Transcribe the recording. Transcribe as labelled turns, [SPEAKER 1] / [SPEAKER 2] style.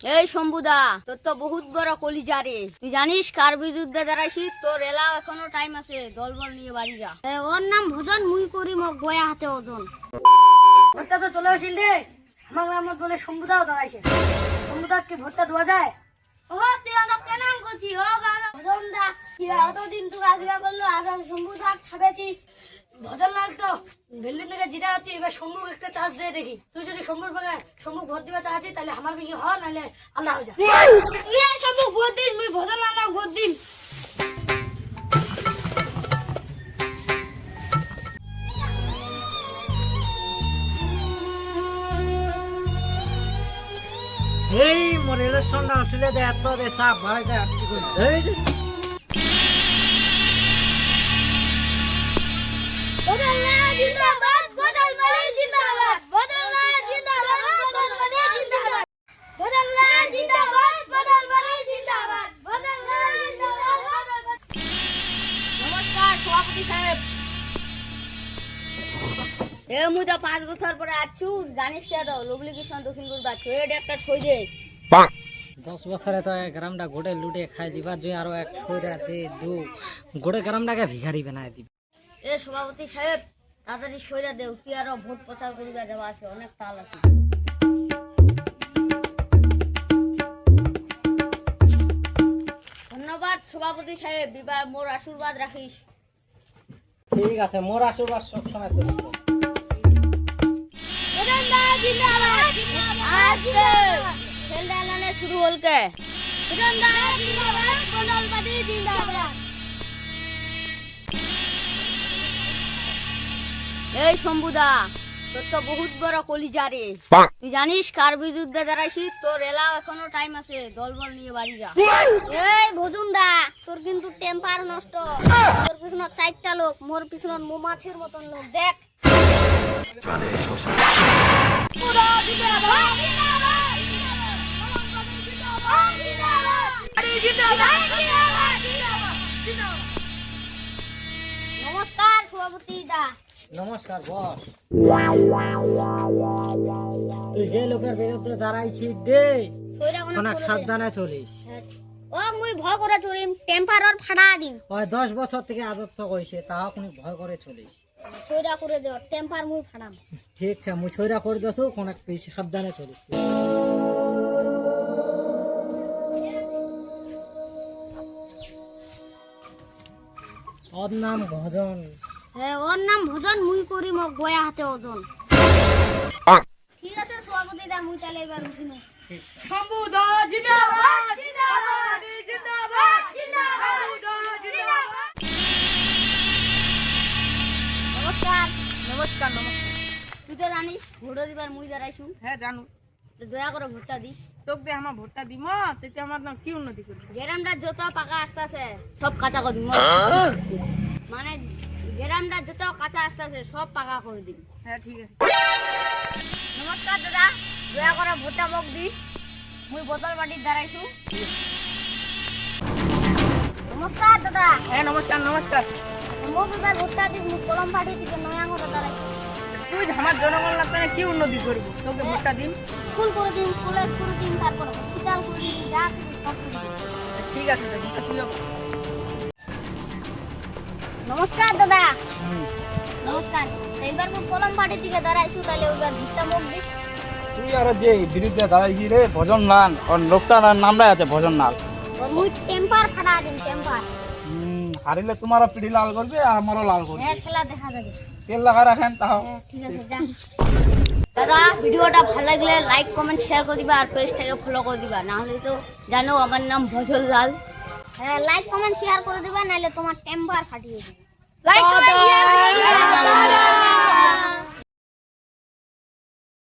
[SPEAKER 1] এই শম্ভুদা, তোর তো বহুত বড় কলিজা রে। তুই জানিস কার বিরুদ্ধে দাঁড়াইছি? তোর এলাও এখনো টাইম আছে, দলবল নিয়ে বাড়ি যা। ওর নাম ভজন, মুই করি মগ গয়া হাতে ওজন।
[SPEAKER 2] ভোটটা তো চলে আসিল রে। আমার আমার বলে শম্ভুদাও দাঁড়াইছে। শম্ভুদার কি ভোটটা দেওয়া যায়?
[SPEAKER 1] ও তুই এটা কেন করছিস? ও গানা ভজন দা, তুই এতদিন তুই আগিয়া বললো আর শম্ভুদা ছাবেছিস।
[SPEAKER 2] ভজন লাল তো বিল্ডিং থেকে জিরা হচ্ছে, এবার শম্ভু একটা চার্জ দিয়ে দেখি। তুই যদি শম্ভুর বাগায় শম্ভু ভোট দিবা চাচ্ছিস তাহলে আমার বিয়ে হ, নাহলে আল্লাহ হয়ে যা।
[SPEAKER 1] তুই শম্ভু ভোট দিস, মুই ভজন লাল ভোট দিন।
[SPEAKER 3] এই মোর ইলেকশনটা আসলে দে এত দে চাপ ভাই দে কি করি এই যে
[SPEAKER 1] বদলনা জিন্দাবাদ, বদলবাড়ি জিন্দাবাদ, বদলনা জিন্দাবাদ, বদলবাড়ি জিন্দাবাদ, বদলনা জিন্দাবাদ, বদলবাড়ি জিন্দাবাদ, বদলনা জিন্দাবাদ, বদলবাড়ি। নমস্কার সভাপতি সাহেব। মুই তো 5 বছর পরে আছু, জানিস কে তো লবলি কৃষ্ণ দক্ষিণ গুরু আছু। এটা একটা ছই দে
[SPEAKER 3] 10 বছরে তো এক গ্রামটা গোটে লুটে খাই দিবা, তুই আরো এক ছয়টা দে দু গোটে গ্রামটাকে ভিখারি বানাই দিবি।
[SPEAKER 1] এ সভাপতি সাহেব, তাড়াতাড়ি সইরা দেও, তুই আরো ভোট প্রচার করিবা যাওয়া আছে, অনেক তাল আছে। ধন্যবাদ সভাপতি সাহেব, বিবার মোর আশীর্বাদ রাখিস।
[SPEAKER 3] ঠিক আছে, মোর আশীর্বাদ সব সময় তোর উপর।
[SPEAKER 1] শুরু হল কে? এই শম্ভুদা, তোর তো বহুত বড় কলিজা রে। তুই জানিস কার বিরুদ্ধে দাঁড়াইছি? তোর এলাও এখনো টাইম আছে, দলবল নিয়ে বাড়ি যা। এই ভজুনদা, তোর কিন্তু টেম্পার নষ্ট। তোর পিছনে 4টা লোক, মোর পিছনে মৌমাছির মতন লোক। দেখ নমস্কার সভাপতি দা।
[SPEAKER 3] নমস্কার বস। তুই যে লোকের বিরুদ্ধে দাঁড়াইছিস দে অনেক সাবধানে চলিস।
[SPEAKER 1] ও মুই ভয় করে চলিম, টেম্পার ওর ফাড়া দিম।
[SPEAKER 3] ওই 10 বছর থেকে আদত্ত কইছে, তাও কোন ভয় করে চলিস।
[SPEAKER 1] সইরা করে দেও, টেম্পার মুই ফাড়াম।
[SPEAKER 3] ঠিক আছে, মুই ছয়রা করে দেছো, কোন এক সাবধানে চলিস। ওর নাম ভজন।
[SPEAKER 1] হ্যাঁ, ওর নাম ভজন, মুই করি মগ গয়া হাতে ওজন। ঠিক আছে সভাপতি দা, মুই তাহলে এবার উঠিনো।
[SPEAKER 2] শম্ভুদা জিন্দাবাদ, জিন্দাবাদ, জিন্দাবাদ, জিন্দাবাদ, জিন্দাবাদ।
[SPEAKER 1] নমস্কার।
[SPEAKER 2] নমস্কার নমস্কার।
[SPEAKER 1] তুই তো জানিস ভোট দিবার মুই দাঁড়াইছু,
[SPEAKER 2] হ্যাঁ জানো।
[SPEAKER 1] তো দয়া করে ভোটটা দিস।
[SPEAKER 2] তোকে দিয়ে আমার ভোটটা দিম, তেতে আমার না কি উন্নতি করবি?
[SPEAKER 1] গ্রামটা যত পাকা আস্তে আছে সব কাঁচা করে দিম। মানে গ্রামটা যত কাঁচা আস্তে আছে সব পাকা করে দিবি।
[SPEAKER 2] হ্যাঁ ঠিক আছে।
[SPEAKER 1] নমস্কার দাদা, দয়া করে ভোটটা মোক দিস। মুই বোতল বাটির দাঁড়াইছু। নমস্কার দাদা।
[SPEAKER 2] হ্যাঁ নমস্কার নমস্কার।
[SPEAKER 1] মোক এবার ভোটটা দিস, মুই কলম পাটি থেকে নয়া ঘরে দাঁড়াইছু।
[SPEAKER 2] তুই আমার জনগণ লাগবে কি উন্নতি করবো? তোকে ভোটটা দিন।
[SPEAKER 1] স্কুল করে দিন, কলেজ করে দিন, তারপর হসপিটাল করে দিন, যা কিছু সব করে দিন।
[SPEAKER 2] ঠিক আছে, তো ভোটটা তুই
[SPEAKER 1] নমস্কার দাদা। নমস্কার। এইবার মুই কলম পাটি থেকে দাঁড়াইছু, তাহলে ওইবার ভোটটা মোক দিস।
[SPEAKER 4] তুই আর যে বিরুদ্ধে দাঁড়াইছি রে ভজন লাল, ওর লোকটার নামটাই আছে ভজন লাল।
[SPEAKER 1] ওর মুই টেম্পার ফাটা দিন, টেম্পার।
[SPEAKER 4] হারিলে তোমারও পিঠি লাল করবে আর আমারও লাল করবে।
[SPEAKER 1] হ্যাঁ, সেলা দেখা যাবে।
[SPEAKER 4] তেল লাগা রাখেন তাও।
[SPEAKER 1] হ্যাঁ, ঠিক আছে, যা। দাদা, ভিডিওটা ভালো লাগলে লাইক কমেন্ট শেয়ার করে দিবা আর পেজটাকে ফলো করে দিবা, না হলে তো জানো আমার নাম ভজল লাল। হ্যাঁ, লাইক কমেন্ট শেয়ার করে দিবা, নাহলে তোমার টেম্পার ফাটিয়ে দিবে। লাইক কমেন্ট শেয়ার করে দিবা।